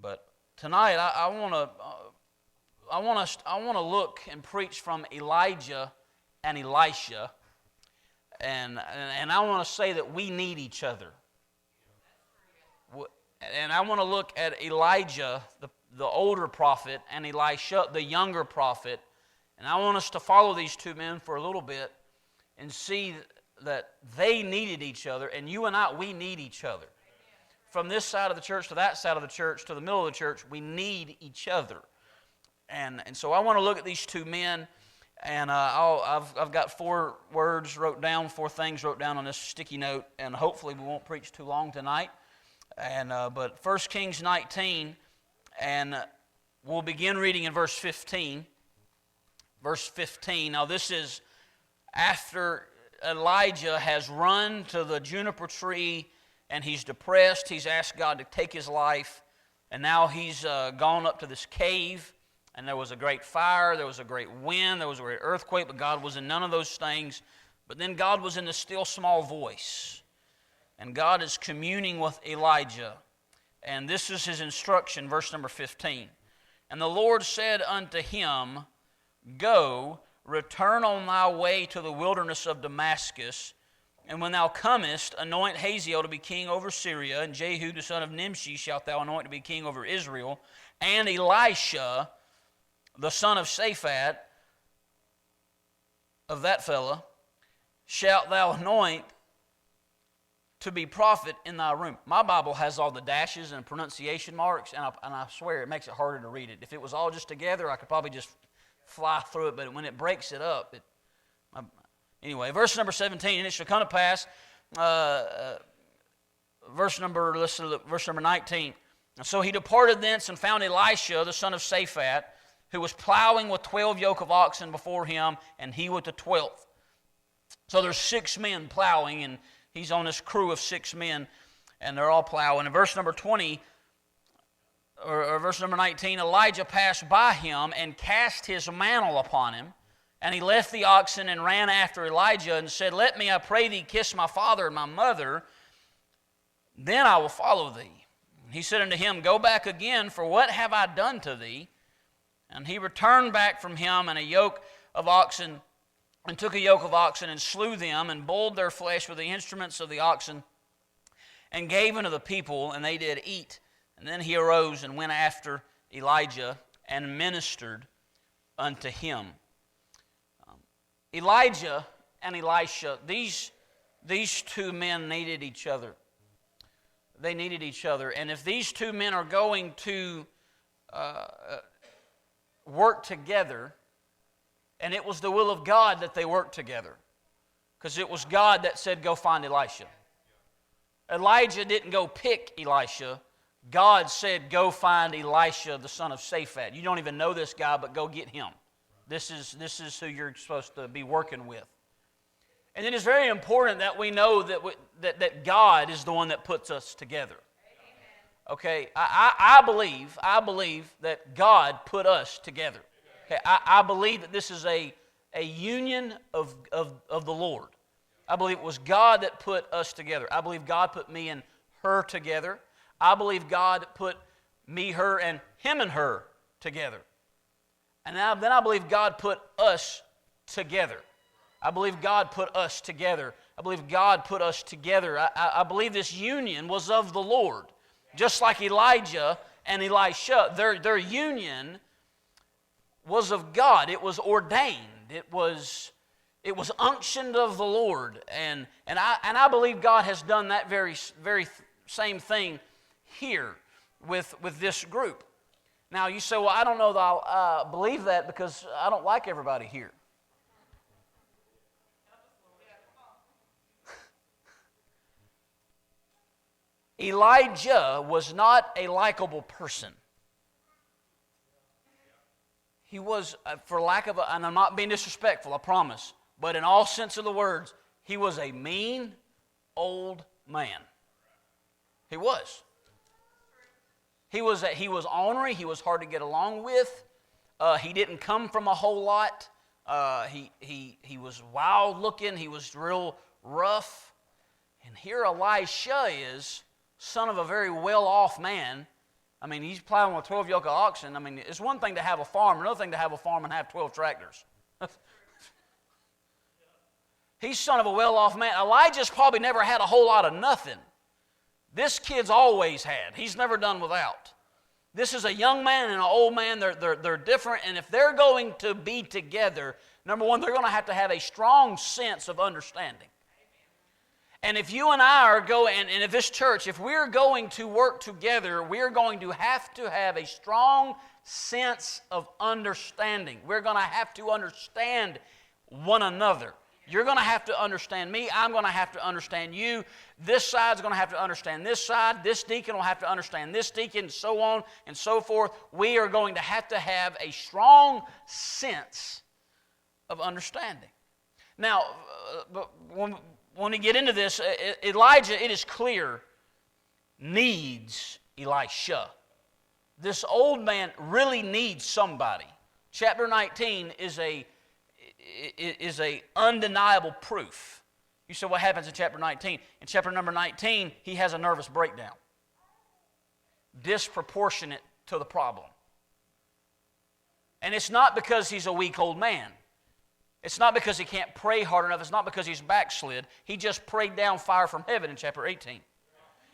But tonight I want to look and preach from Elijah and Elisha, and I want to say that we need each other. And I want to look at Elijah, the older prophet, and Elisha, the younger prophet, and I want us to follow these two men for a little bit and see that they needed each other, and you and I, we need each other. From this side of the church to that side of the church to the middle of the church, we need each other. And so I want to look at these two men, and I've got four things wrote down on this sticky note, and hopefully we won't preach too long tonight. But 1 Kings 19, and we'll begin reading in verse 15. Verse 15. Now this is after Elijah has run to the juniper tree, and he's depressed. He's asked God to take his life, and now he's gone up to this cave. And there was a great fire, there was a great wind, there was a great earthquake, but God was in none of those things. But then God was in the still small voice. And God is communing with Elijah. And this is his instruction, verse number 15. And the Lord said unto him, Go, return on thy way to the wilderness of Damascus, and when thou comest, anoint Hazael to be king over Syria, and Jehu the son of Nimshi shalt thou anoint to be king over Israel, and Elisha the son of Shaphat, of that fellow, shalt thou anoint to be prophet in thy room. My Bible has all the dashes and pronunciation marks, and I swear it makes it harder to read it. If it was all just together, I could probably just fly through it, but when it breaks it up, anyway, verse number 17, and it shall come to pass, verse number 19. And so he departed thence and found Elisha, the son of Shaphat, who was plowing with 12 yoke of oxen before him, and he with the 12th. So there's 6 men plowing, and he's on this crew of 6 men, and they're all plowing. In verse number 20, or verse number 19, Elijah passed by him and cast his mantle upon him, and he left the oxen and ran after Elijah and said, Let me, I pray thee, kiss my father and my mother, then I will follow thee. And he said unto him, Go back again, for what have I done to thee? And he returned back from him and took a yoke of oxen and slew them and boiled their flesh with the instruments of the oxen and gave unto the people, and they did eat. And then he arose and went after Elijah and ministered unto him. Elijah and Elisha, these two men needed each other. They needed each other. And if these two men are going to work together, and it was the will of God that they worked together, because it was God that said, Go find Elisha. Elijah didn't go pick Elisha. God said, Go find Elisha, the son of Shaphat. You don't even know this guy, but go get him. This is who you're supposed to be working with. And it is very important that we know that God is the one that puts us together. Okay, I believe that God put us together. Okay, I believe that this is a union of the Lord. I believe it was God that put us together. I believe God put me and her together. I believe God put me, her, and him and her together. And then I believe God put us together. I believe God put us together. I believe God put us together. I believe this union was of the Lord. Just like Elijah and Elisha, their union was of God. It was ordained. It was unctioned of the Lord. And I believe God has done that very same thing here with this group. Now you say, well, I don't know that I'll believe that because I don't like everybody here. Elijah was not a likable person. He was, for lack of and I'm not being disrespectful, I promise, but in all sense of the words, he was a mean old man. He was. He was ornery. He was hard to get along with. He didn't come from a whole lot. He was wild looking. He was real rough. And here Elisha is, son of a very well-off man, I mean, he's plowing with 12 yoke of oxen. I mean, it's one thing to have a farm, another thing to have a farm and have 12 tractors. He's son of a well-off man. Elijah's probably never had a whole lot of nothing. This kid's always had. He's never done without. This is a young man and an old man. They're different, and if they're going to be together, number one, they're going to have a strong sense of understanding. And if you and I are going, and if this church, if we're going to work together, we're going to have a strong sense of understanding. We're going to have to understand one another. You're going to have to understand me. I'm going to have to understand you. This side's going to have to understand this side. This deacon will have to understand this deacon, and so on and so forth. We are going to have a strong sense of understanding. Now, when we get into this, Elijah, it is clear, needs Elisha. This old man really needs somebody. Chapter 19 is a undeniable proof. You say, what happens in chapter 19? In chapter number 19, he has a nervous breakdown. Disproportionate to the problem. And it's not because he's a weak old man. It's not because he can't pray hard enough. It's not because he's backslid. He just prayed down fire from heaven in chapter 18.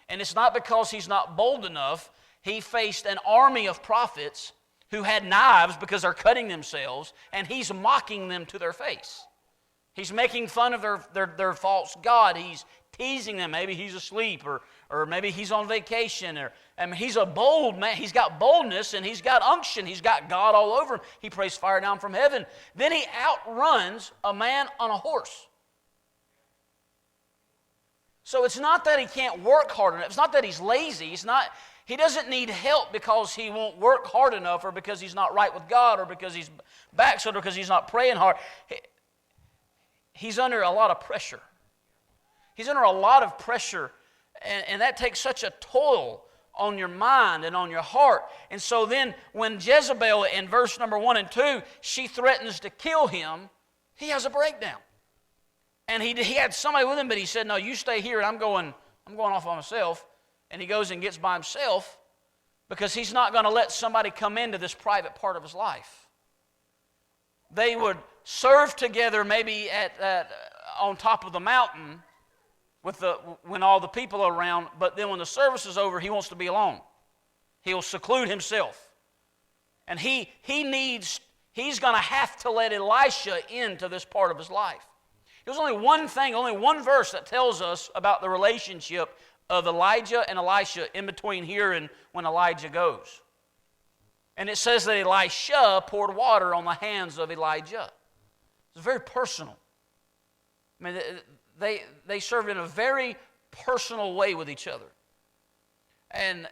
And it's not because he's not bold enough. He faced an army of prophets who had knives because they're cutting themselves, and he's mocking them to their face. He's making fun of their false god. He's teasing them. Maybe he's asleep, or maybe he's on vacation. He's a bold man. He's got boldness, and he's got unction. He's got God all over him. He prays fire down from heaven. Then he outruns a man on a horse. So it's not that he can't work hard enough. It's not that he's lazy. He doesn't need help because he won't work hard enough, or because he's not right with God, or because he's backslid, or because he's not praying hard. He's under a lot of pressure. He's under a lot of pressure, and that takes such a toll on your mind and on your heart. And so then when Jezebel, in verse number 1 and 2, she threatens to kill him, he has a breakdown. And he had somebody with him, but he said, no, you stay here, and I'm going off by myself. And he goes and gets by himself because he's not going to let somebody come into this private part of his life. They would serve together maybe on top of the mountain when all the people are around, but then when the service is over, he wants to be alone. He'll seclude himself. And he's going to have to let Elisha into this part of his life. There's only one verse that tells us about the relationship of Elijah and Elisha in between here and when Elijah goes. And it says that Elisha poured water on the hands of Elijah. It's very personal. I mean, they served in a very personal way with each other. And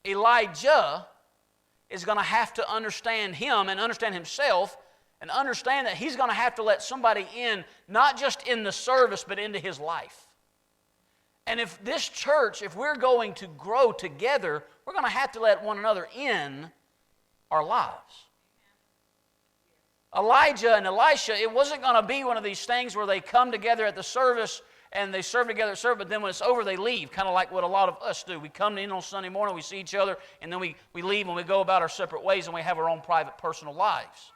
Elijah is going to have to understand him and understand himself, and understand that he's going to have to let somebody in, not just in the service, but into his life. And if this church, if we're going to grow together, we're going to have to let one another in our lives. Elijah and Elisha, it wasn't going to be one of these things where they come together at the service and they serve together at service, but then when it's over, they leave, kind of like what a lot of us do. We come in on Sunday morning, we see each other, and then we leave and we go about our separate ways, and we have our own private, personal lives.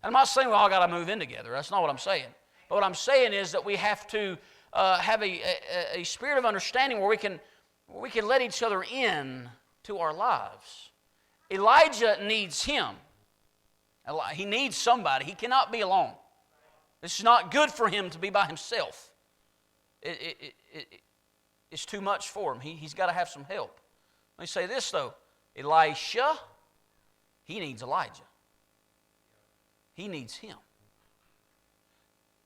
And I'm not saying we all got to move in together. That's not what I'm saying. But what I'm saying is that we have to have a spirit of understanding where we can let each other in to our lives. Elijah needs him. He needs somebody. He cannot be alone. It's not good for him to be by himself. It's too much for him. He's got to have some help. Let me say this though. Elisha, he needs Elijah. He needs him.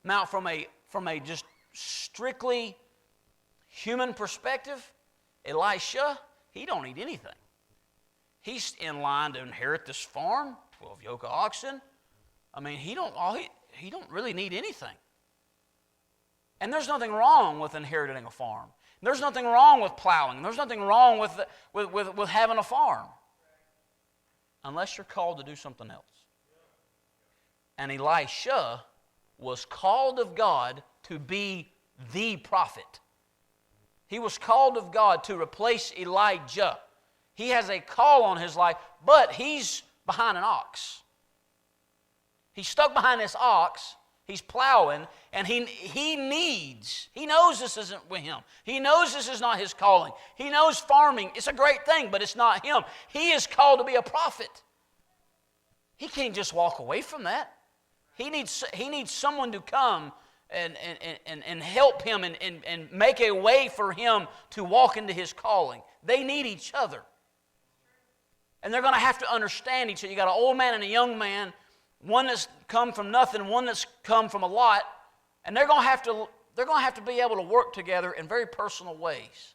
Now from a just strictly human perspective, Elisha, he don't need anything. He's in line to inherit this farm, 12 yoke of oxen. I mean, he don't really need anything. And there's nothing wrong with inheriting a farm. There's nothing wrong with plowing. There's nothing wrong with having a farm. Unless you're called to do something else. And Elisha was called of God to be the prophet. He was called of God to replace Elijah. He has a call on his life, but he's behind an ox. He's stuck behind this ox. He's plowing, and he knows this isn't with him. He knows this is not his calling. He knows farming, it's a great thing, but it's not him. He is called to be a prophet. He can't just walk away from that. He needs someone to come and help him and make a way for him to walk into his calling. They need each other. And they're going to have to understand each other. You got an old man and a young man, one that's come from nothing, one that's come from a lot, and they're going to have to be able to work together in very personal ways.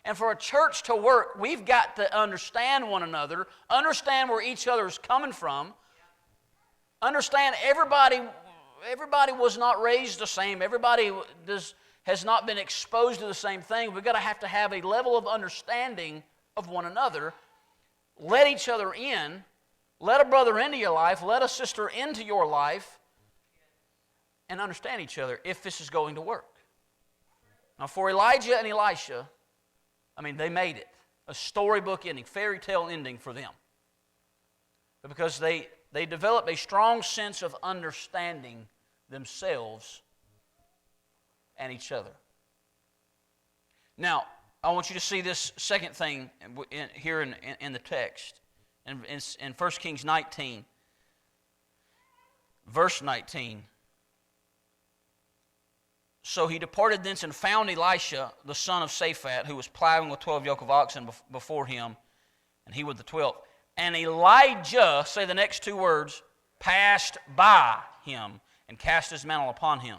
And for a church to work, we've got to understand one another, understand where each other is coming from, understand everybody was not raised the same, everybody has not been exposed to the same thing. We've got to have a level of understanding of one another. Let each other in. Let a brother into your life. Let a sister into your life. And understand each other if this is going to work. Now for Elijah and Elisha, they made it. A storybook ending, fairy tale ending for them. Because they developed a strong sense of understanding themselves and each other. Now, I want you to see this second thing here in the text. In 1 Kings 19, verse 19. So he departed thence and found Elisha, the son of Shaphat, who was plowing with 12 yoke of oxen before him, and he with the 12th. And Elijah, say the next two words, passed by him and cast his mantle upon him.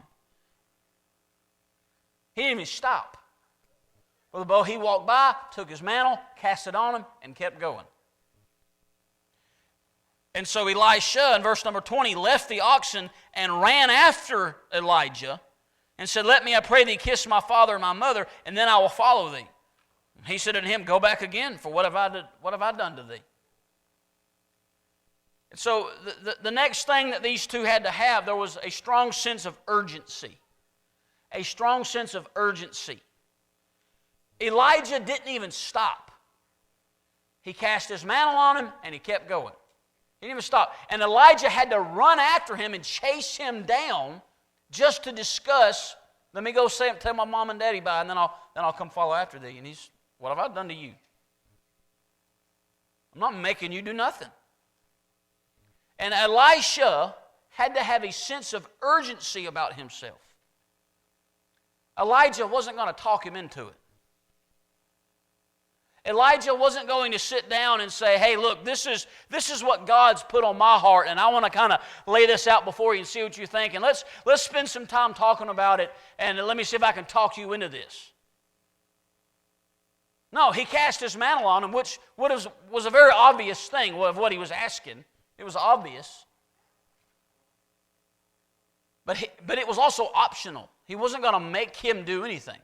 He didn't even stop. He walked by, took his mantle, cast it on him, and kept going. And so Elisha, in verse number 20, left the oxen and ran after Elijah and said, "Let me, I pray thee, kiss my father and my mother, and then I will follow thee." And he said unto him, "Go back again, for what have I done to thee?" And so the next thing that these two had to have, there was a strong sense of urgency. A strong sense of urgency. Elijah didn't even stop. He cast his mantle on him and he kept going. He didn't even stop. And Elijah had to run after him and chase him down just to discuss, "Let me go tell my mom and daddy bye, and then I'll come follow after thee." And he's, "What have I done to you? I'm not making you do nothing." And Elisha had to have a sense of urgency about himself. Elijah wasn't going to talk him into it. Elijah wasn't going to sit down and say, "Hey, look, this is what God's put on my heart, and I want to kind of lay this out before you and see what you think, and let's spend some time talking about it, and let me see if I can talk you into this." No, he cast his mantle on him, which was a very obvious thing of what he was asking. It was obvious. But it was also optional. He wasn't going to make him do anything.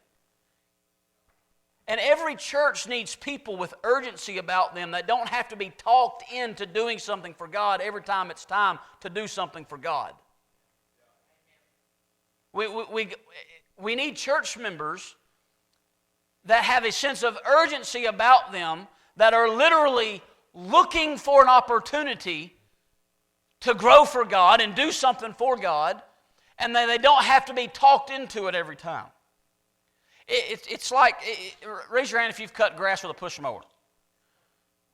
And every church needs people with urgency about them that don't have to be talked into doing something for God every time it's time to do something for God. We need church members that have a sense of urgency about them, that are literally looking for an opportunity to grow for God and do something for God, and they don't have to be talked into it every time. It's like, raise your hand if you've cut grass with a push mower.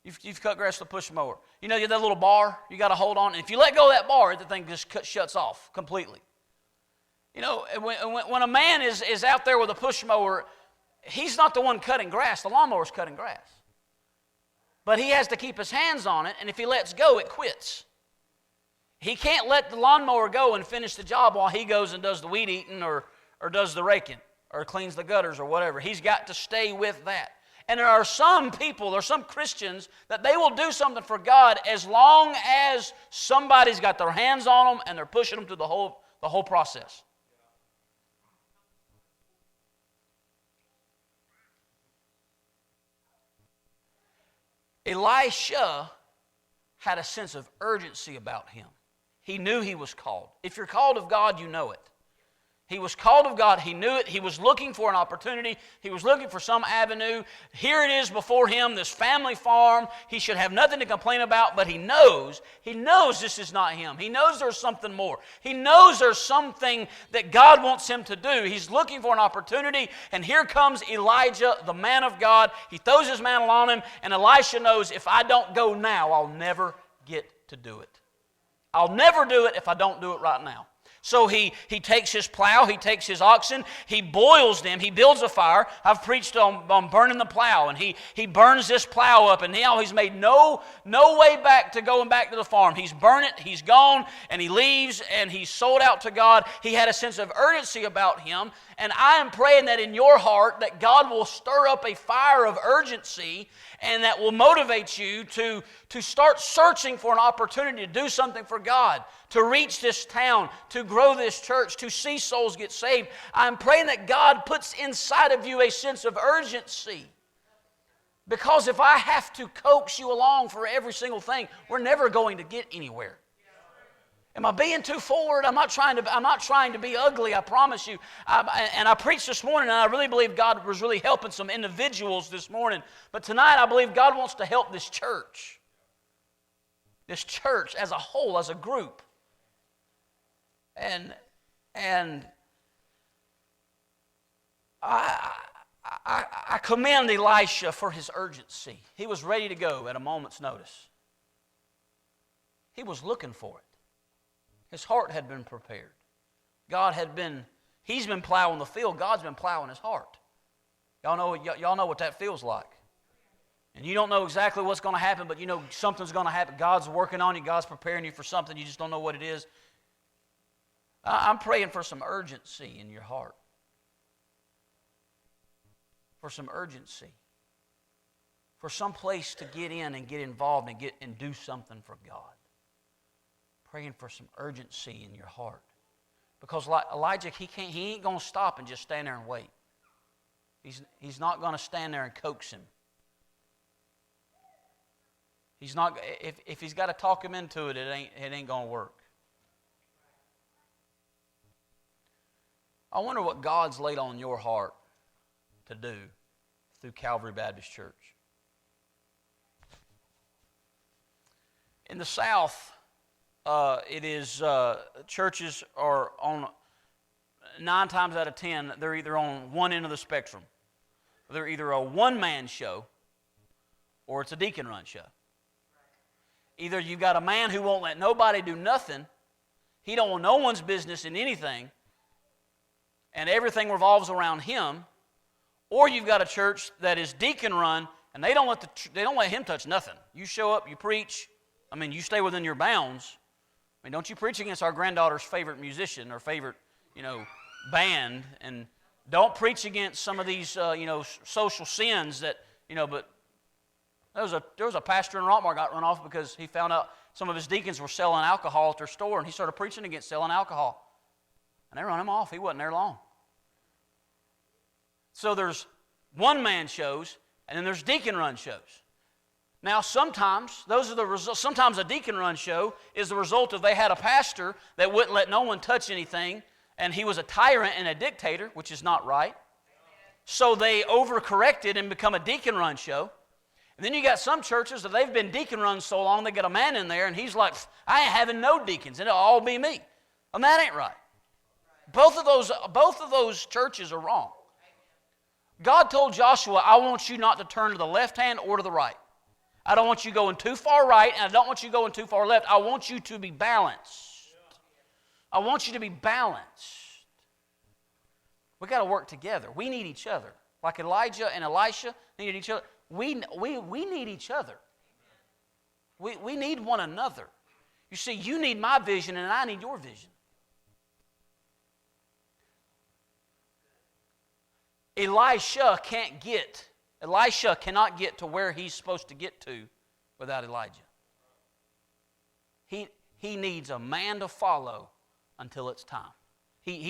You've cut grass with a push mower. You know, you have that little bar you got to hold on. And if you let go of that bar, the thing just shuts off completely. You know, when a man is out there with a push mower, he's not the one cutting grass. The lawnmower's cutting grass. But he has to keep his hands on it, and if he lets go, it quits. He can't let the lawnmower go and finish the job while he goes and does the weed eating or does the raking or cleans the gutters or whatever. He's got to stay with that. And there are some people, there are some Christians, that they will do something for God as long as somebody's got their hands on them and they're pushing them through the whole process. Elisha had a sense of urgency about him. He knew he was called. If you're called of God, you know it. He was called of God. He knew it. He was looking for an opportunity. He was looking for some avenue. Here it is before him, this family farm. He should have nothing to complain about, but he knows this is not him. He knows there's something more. He knows there's something that God wants him to do. He's looking for an opportunity, and here comes Elijah, the man of God. He throws his mantle on him, and Elisha knows, if I don't go now, I'll never get to do it. I'll never do it if I don't do it right now. So he takes his plow, he takes his oxen, he boils them, he builds a fire. I've preached on burning the plow, and he burns this plow up, and now he's made no way back to going back to the farm. He's burned it, he's gone, and he leaves, and he's sold out to God. He had a sense of urgency about him, and I am praying that in your heart that God will stir up a fire of urgency, and that will motivate you to start searching for an opportunity to do something for God, to reach this town, to grow this church, to see souls get saved. I'm praying that God puts inside of you a sense of urgency. Because if I have to coax you along for every single thing, we're never going to get anywhere. Am I being too forward? I'm not trying to be ugly, I promise you. And I preached this morning, and I really believe God was really helping some individuals this morning. But tonight, I believe God wants to help this church. This church as a whole, as a group. And I commend Elisha for his urgency. He was ready to go at a moment's notice. He was looking for it. His heart had been prepared. He's been plowing the field. God's been plowing his heart. Y'all know what that feels like. And you don't know exactly what's going to happen, but you know something's going to happen. God's working on you. God's preparing you for something. You just don't know what it is. I'm praying for some urgency in your heart. For some urgency. For some place to get in and get involved and do something for God. Praying for some urgency in your heart. Because like Elijah, he ain't going to stop and just stand there and wait. He's not going to stand there and coax him. He's not. If he's got to talk him into it, it ain't going to work. I wonder what God's laid on your heart to do through Calvary Baptist Church. In the South, it is churches are on 9 times out of 10. They're either on one end of the spectrum. They're either a one-man show or it's a deacon-run show. Either you've got a man who won't let nobody do nothing. He don't want no one's business in anything, and everything revolves around him. Or you've got a church that is deacon-run, and they don't let him touch nothing. You show up, you preach. I mean, you stay within your bounds. I mean, don't you preach against our granddaughter's favorite musician or favorite, band, and don't preach against some of these, social sins that, but there was a pastor in Rockmore got run off because he found out some of his deacons were selling alcohol at their store, and he started preaching against selling alcohol. And they run him off. He wasn't there long. So there's one-man shows, and then there's deacon-run shows. Now, sometimes those are the results. Sometimes a deacon-run show is the result of they had a pastor that wouldn't let no one touch anything, and he was a tyrant and a dictator, which is not right. So they overcorrected and become a deacon-run show. And then you got some churches that they've been deacon-run so long, they got a man in there, and he's like, I ain't having no deacons, and it'll all be me. And that ain't right. Both of those churches are wrong. God told Joshua, I want you not to turn to the left hand or to the right. I don't want you going too far right, and I don't want you going too far left. I want you to be balanced. I want you to be balanced. We've got to work together. We need each other. Like Elijah and Elisha needed each other. We need each other. We need one another. You see, you need my vision, and I need your vision. Elisha cannot get to where he's supposed to get to without Elijah. He needs a man to follow until it's time. And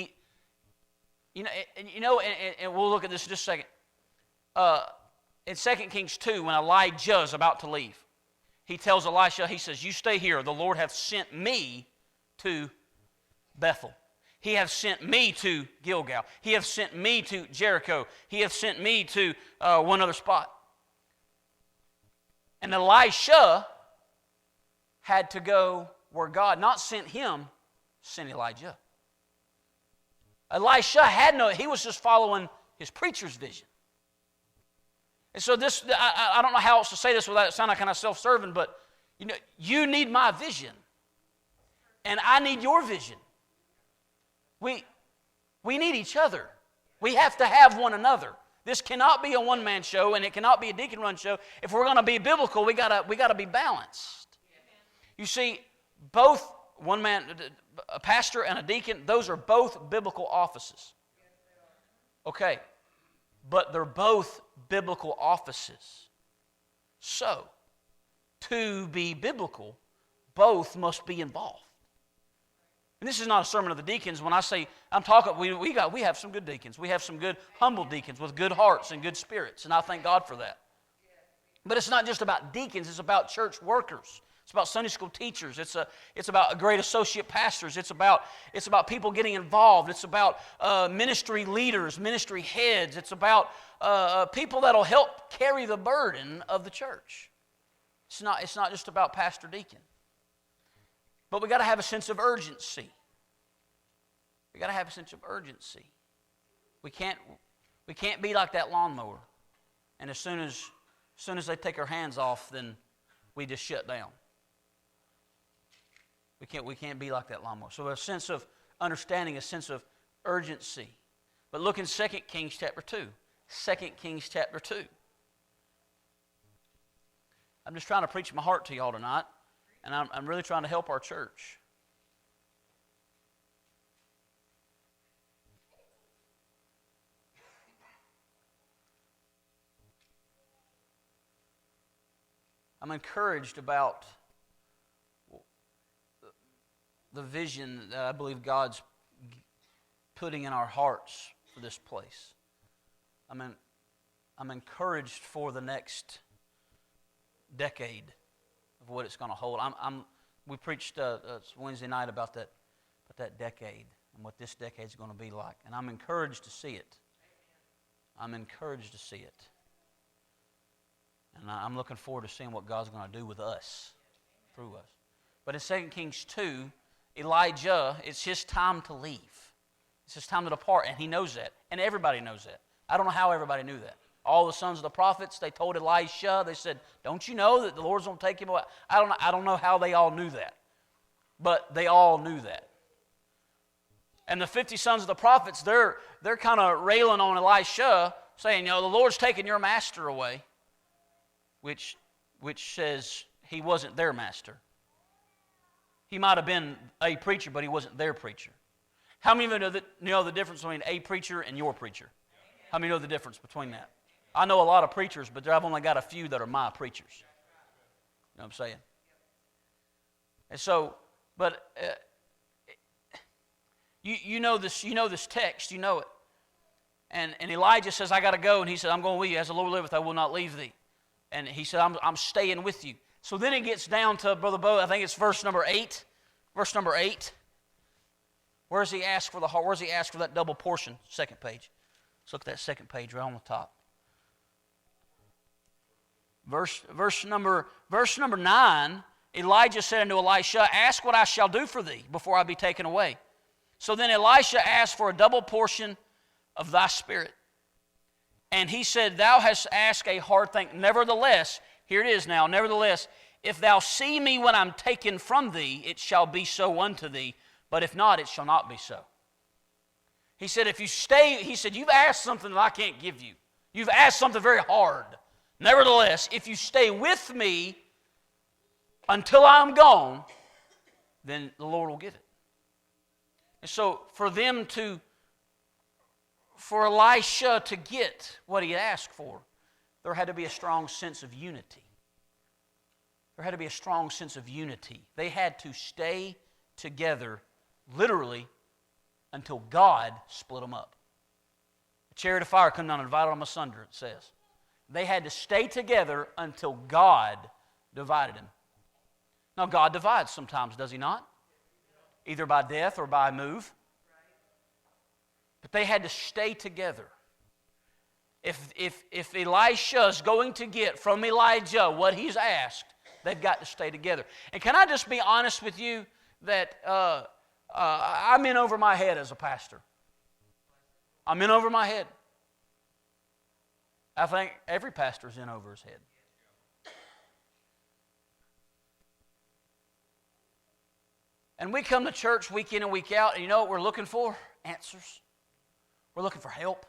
we'll look at this in just a second. In 2 Kings 2, when Elijah is about to leave, he tells Elisha, he says, you stay here. The Lord hath sent me to Bethel. He hath sent me to Gilgal. He hath sent me to Jericho. He hath sent me to one other spot. And Elisha had to go where God not sent him, sent Elijah. Elisha he was just following his preacher's vision. And so this, I don't know how else to say this without it sounding kind of self-serving, but you need my vision. And I need your vision. We need each other. We have to have one another. This cannot be a one-man show, and it cannot be a deacon-run show. If we're going to be biblical, we gotta be balanced. You see, both one man, a pastor and a deacon, those are both biblical offices. Okay, but they're both biblical offices. So, to be biblical, both must be involved. And this is not a sermon of the deacons. When I say, I'm talking, we have some good deacons. We have some good, humble deacons with good hearts and good spirits, and I thank God for that. But it's not just about deacons, it's about church workers. It's about Sunday school teachers. It's about great associate pastors. It's about people getting involved. It's about ministry leaders, ministry heads. It's about people that'll help carry the burden of the church. It's not just about pastor deacon. But we got to have a sense of urgency. We got to have a sense of urgency. We can't be like that lawnmower. And as soon as they take our hands off, then we just shut down. We can't be like that lawnmower. So a sense of understanding, a sense of urgency. But look in 2 Kings chapter 2. 2 Kings chapter 2. I'm just trying to preach my heart to y'all tonight, and I'm really trying to help our church. I'm encouraged about the vision that I believe God's putting in our hearts for this place. I'm encouraged for the next decade of what it's going to hold. We preached Wednesday night about that decade and what this decade is going to be like, and I'm encouraged to see it. I'm encouraged to see it, and I'm looking forward to seeing what God's going to do with us, through us. But in 2 Kings 2, Elijah, it's his time to leave. It's his time to depart, and he knows that. And everybody knows that. I don't know how everybody knew that. All the sons of the prophets, they told Elisha, they said, don't you know that the Lord's going to take him away? I don't know how they all knew that. But they all knew that. And the 50 sons of the prophets, they're kind of railing on Elisha, saying, the Lord's taking your master away. Which says he wasn't their master. He might have been a preacher, but he wasn't their preacher. How many of you know the difference between a preacher and your preacher? How many know the difference between that? I know a lot of preachers, but I've only got a few that are my preachers. You know what I'm saying? And so, but you know this text, you know it. And Elijah says, I got to go. And he said, I'm going with you. As the Lord liveth, I will not leave thee. And he said, I'm staying with you. So then it gets down to, Brother Bo, I think it's verse number 8. Verse number 8. Where's he asked for that double portion? Second page. Let's look at that second page right on the top. Verse number 9, Elijah said unto Elisha, ask what I shall do for thee before I be taken away. So then Elisha asked for a double portion of thy spirit. And he said, thou hast asked a hard thing. Nevertheless, here it is now, nevertheless, if thou see me when I'm taken from thee, it shall be so unto thee. But if not, it shall not be so. He said, if you stay, he said, you've asked something that I can't give you. You've asked something very hard. Nevertheless, if you stay with me until I'm gone, then the Lord will give it. And so for Elisha to get what he asked for, there had to be a strong sense of unity. There had to be a strong sense of unity. They had to stay together, literally, until God split them up. A chariot of fire come down and divided them asunder, it says. They had to stay together until God divided them. Now, God divides sometimes, does He not? Either by death or by move. But they had to stay together. If Elisha's going to get from Elijah what he's asked, they've got to stay together. And can I just be honest with you that I'm in over my head as a pastor. I'm in over my head. I think every pastor's in over his head. And we come to church week in and week out, and you know what we're looking for? Answers. We're looking for help.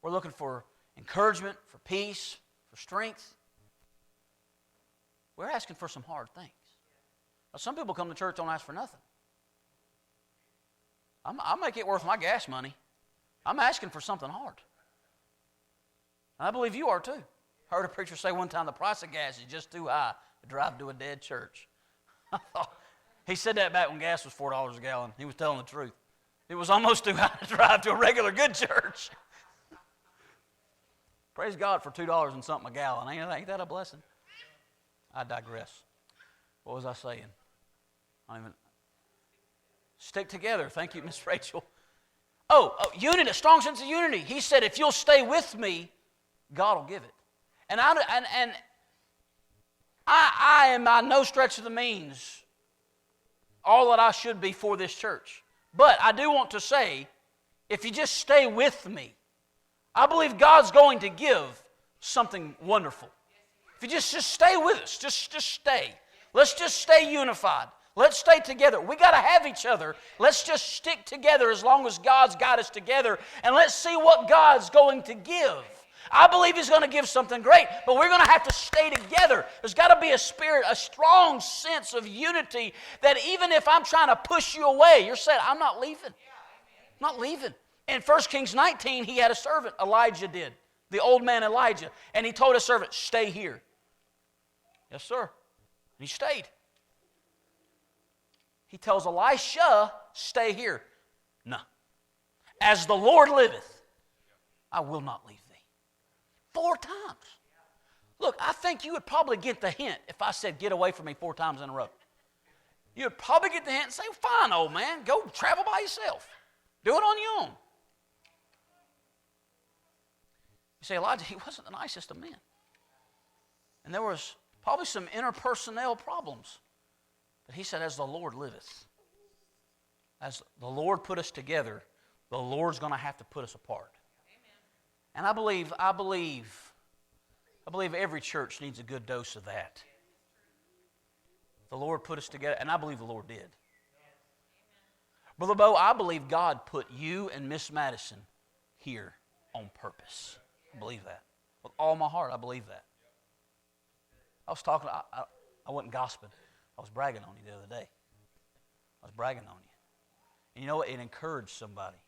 We're looking for encouragement, for peace, for strength. We're asking for some hard things. Now, some people come to church and don't ask for nothing. I'll make it worth my gas money. I'm asking for something hard. And I believe you are too. I heard a preacher say one time the price of gas is just too high to drive to a dead church. He said that back when gas was $4 a gallon. He was telling the truth. It was almost too high to drive to a regular good church. Praise God for $2 and something a gallon. Ain't that a blessing? I digress. What was I saying? Stick together. Thank you, Miss Rachel. Oh, unity, a strong sense of unity. He said, if you'll stay with me, God will give it. And I am by no stretch of the means all that I should be for this church. But I do want to say, if you just stay with me, I believe God's going to give something wonderful. If you just stay with us, just stay. Let's just stay unified. Let's stay together. We got to have each other. Let's just stick together as long as God's got us together, and let's see what God's going to give. I believe He's going to give something great, but we're going to have to stay together. There's got to be a spirit, a strong sense of unity that even if I'm trying to push you away, you're saying, I'm not leaving. I'm not leaving. In 1 Kings 19, he had a servant, Elijah did, the old man Elijah, and he told his servant, stay here. Yes, sir. And he stayed. He tells Elisha, stay here. No. As the Lord liveth, I will not leave thee. 4 times. Look, I think you would probably get the hint if I said, get away from me 4 times in a row. You would probably get the hint and say, fine, old man, go travel by yourself. Do it on your own. You say, Elijah, he wasn't the nicest of men. And there was probably some interpersonnel problems. But he said, as the Lord liveth, as the Lord put us together, the Lord's going to have to put us apart. Amen. And I believe every church needs a good dose of that. The Lord put us together, and I believe the Lord did. Brother Bo, I believe God put you and Miss Madison here on purpose. I believe that. With all my heart, I believe that. I was talking, I wasn't gossiping. I was bragging on you the other day. I was bragging on you. And you know what? It encouraged somebody.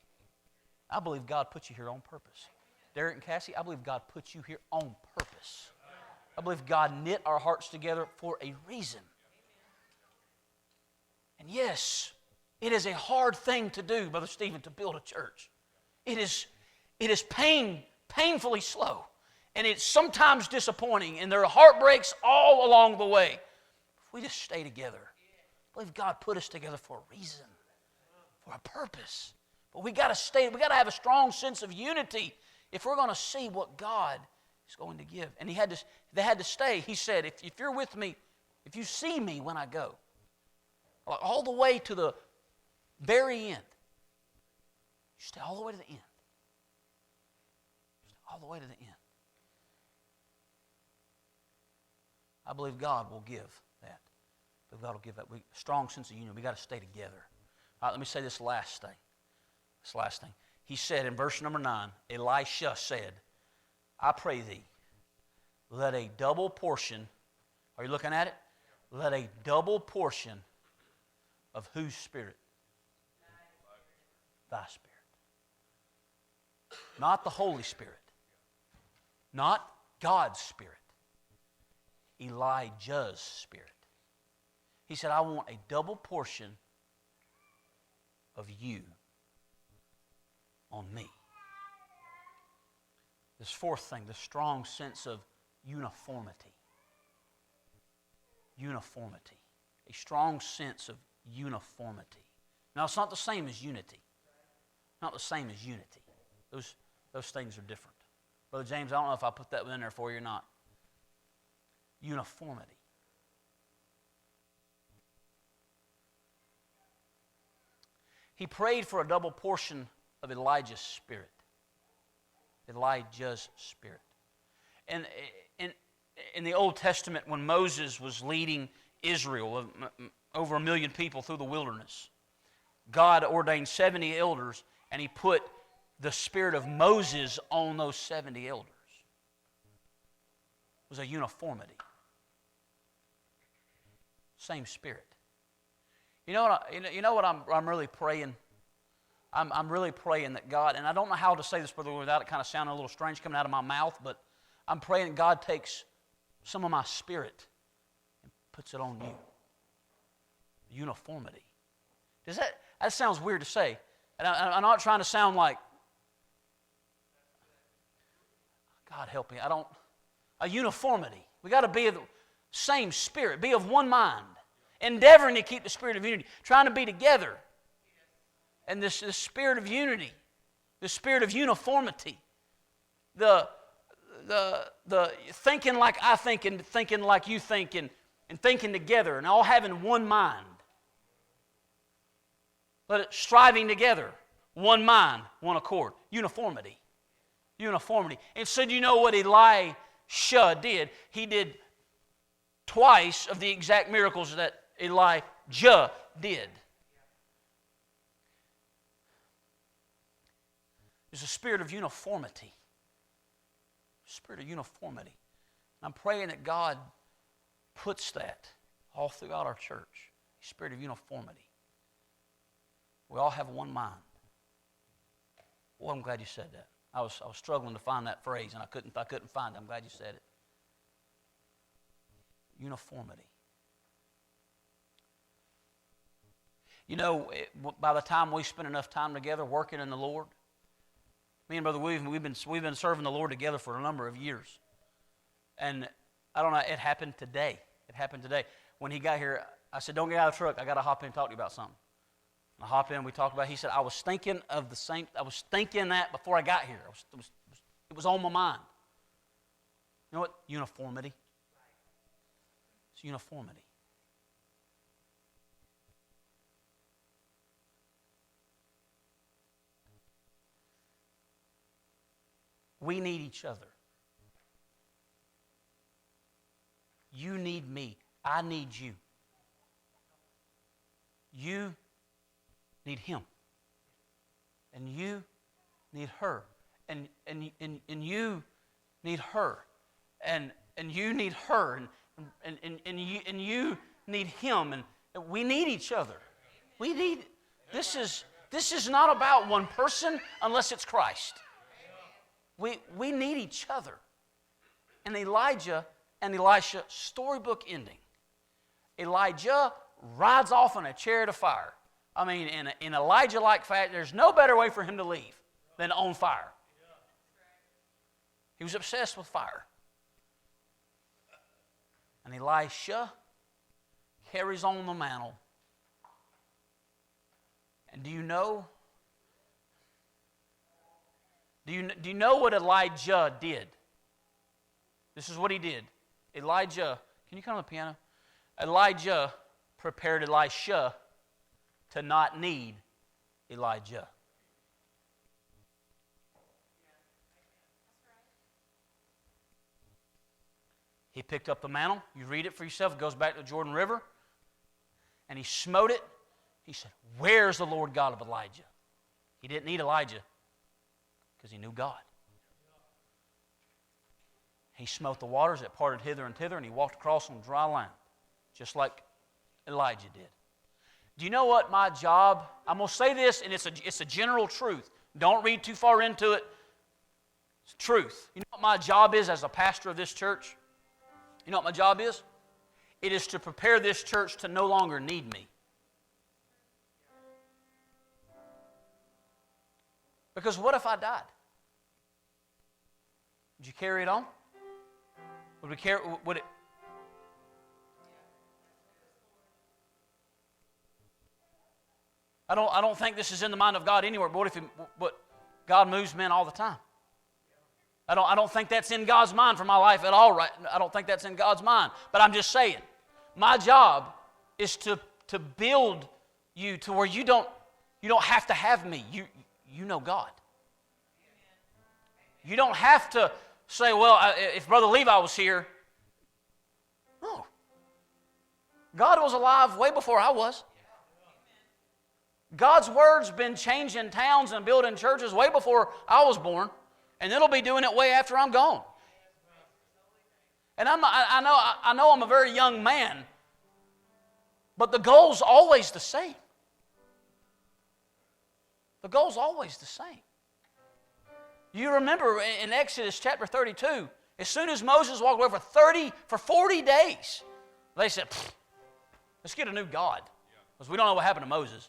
I believe God put you here on purpose. Derek and Cassie, I believe God put you here on purpose. I believe God knit our hearts together for a reason. And yes, it is a hard thing to do, Brother Stephen, to build a church. It is painfully slow. And it's sometimes disappointing. And there are heartbreaks all along the way. If we just stay together, I believe God put us together for a reason, for a purpose. But we got to stay. We got to have a strong sense of unity if we're going to see what God is going to give. And they had to stay. He said, if you're with me, if you see me when I go, like all the way to the very end, you stay all the way to the end. Stay all the way to the end. I believe God will give that. I believe God will give that. Strong sense of union. We got to stay together. All right, let me say this last thing. This last thing. He said in verse number 9, Elisha said, I pray thee, let a double portion, are you looking at it? Let a double portion of whose spirit? Thy spirit. Not the Holy Spirit. Not God's Spirit. Elijah's spirit. He said, I want a double portion of you on me. This fourth thing, the strong sense of uniformity. Uniformity. A strong sense of uniformity. Now, it's not the same as unity. not the same as unity. Those things are different. Brother James, I don't know if I put that in there for you or not. Uniformity. He prayed for a double portion of Elijah's spirit. Elijah's spirit. And in the Old Testament, when Moses was leading Israel, over 1 million people through the wilderness, God ordained 70 elders, and He put the spirit of Moses on those 70 elders. It was a uniformity. Same spirit. You know what I'm really praying? I'm really praying that God, and I don't know how to say this, brother, without it kind of sounding a little strange coming out of my mouth, but I'm praying that God takes some of my spirit and puts it on you. Uniformity. That sounds weird to say. And I'm not trying to sound like, God help me, a uniformity. We got to be of the same spirit, be of one mind, endeavoring to keep the spirit of unity, trying to be together. And this spirit of unity, the spirit of uniformity, the thinking like I think and thinking like you think and thinking together and all having one mind. But striving together, one mind, one accord, uniformity. Uniformity. And so do you know what Elisha did? He did twice of the exact miracles that Elijah did. There's a spirit of uniformity. Spirit of uniformity. I'm praying that God puts that all throughout our church. Spirit of uniformity. We all have one mind. Well, I'm glad you said that. I was struggling to find that phrase, and I couldn't find it. I'm glad you said it. Uniformity. You know, by the time we spend enough time together working in the Lord, me and Brother William, we've been serving the Lord together for a number of years. And I don't know, it happened today. It happened today. When he got here, I said, don't get out of the truck. I got to hop in and talk to you about something. I hopped in, we talked about it. He said, I was thinking that before I got here. It was on my mind. You know what? Uniformity. It's uniformity. We need each other. You need me. I need you. You need him. And you need her. And you need her. And you need her. And you need him. And we need each other. This is not about one person unless it's Christ. We need each other. And Elijah and Elisha, storybook ending. Elijah rides off in a chariot of fire. I mean, in Elijah-like fact, there's no better way for him to leave than on fire. He was obsessed with fire. And Elisha carries on the mantle. And do you know what Elijah did? This is what he did. Elijah, can you come to the piano? Elijah prepared Elisha to not need Elijah. He picked up the mantle. You read it for yourself. It goes back to the Jordan River. And he smote it. He said, where's the Lord God of Elijah? He didn't need Elijah because he knew God. He smote the waters that parted hither and thither, and he walked across on dry land, just like Elijah did. Do you know what my job? I'm going to say this, and it's a general truth. Don't read too far into it. It's truth. You know what my job is as a pastor of this church? You know what my job is? It is to prepare this church to no longer need me. Because what if I died? Would you carry it on? Would it? I don't think this is in the mind of God anywhere. But God moves men all the time. I don't think that's in God's mind for my life at all. Right? I don't think that's in God's mind. But I'm just saying, my job is to build you to where you don't have to have me. You know God. You don't have to say, well, if Brother Levi was here. No. God was alive way before I was. God's Word's been changing towns and building churches way before I was born, and it'll be doing it way after I'm gone. And I know I'm a very young man, but the goal's always the same. The goal's always the same. You remember in Exodus chapter 32, as soon as Moses walked away for 40 days, they said, let's get a new God, because we don't know what happened to Moses.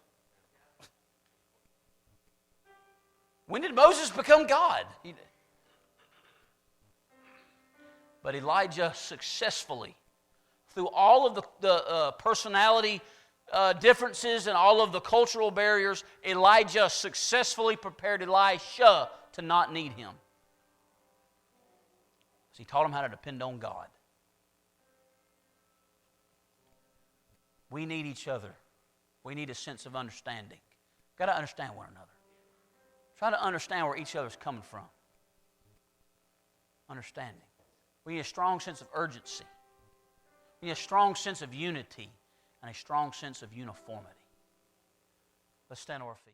When did Moses become God? But Elijah successfully, through all of the personality differences and all of the cultural barriers, Elijah successfully prepared Elisha to not need him. So he taught him how to depend on God. We need each other. We need a sense of understanding. Got to understand one another. Try to understand where each other's coming from. Understanding. We need a strong sense of urgency. We need a strong sense of unity and a strong sense of uniformity. Let's stand on our feet.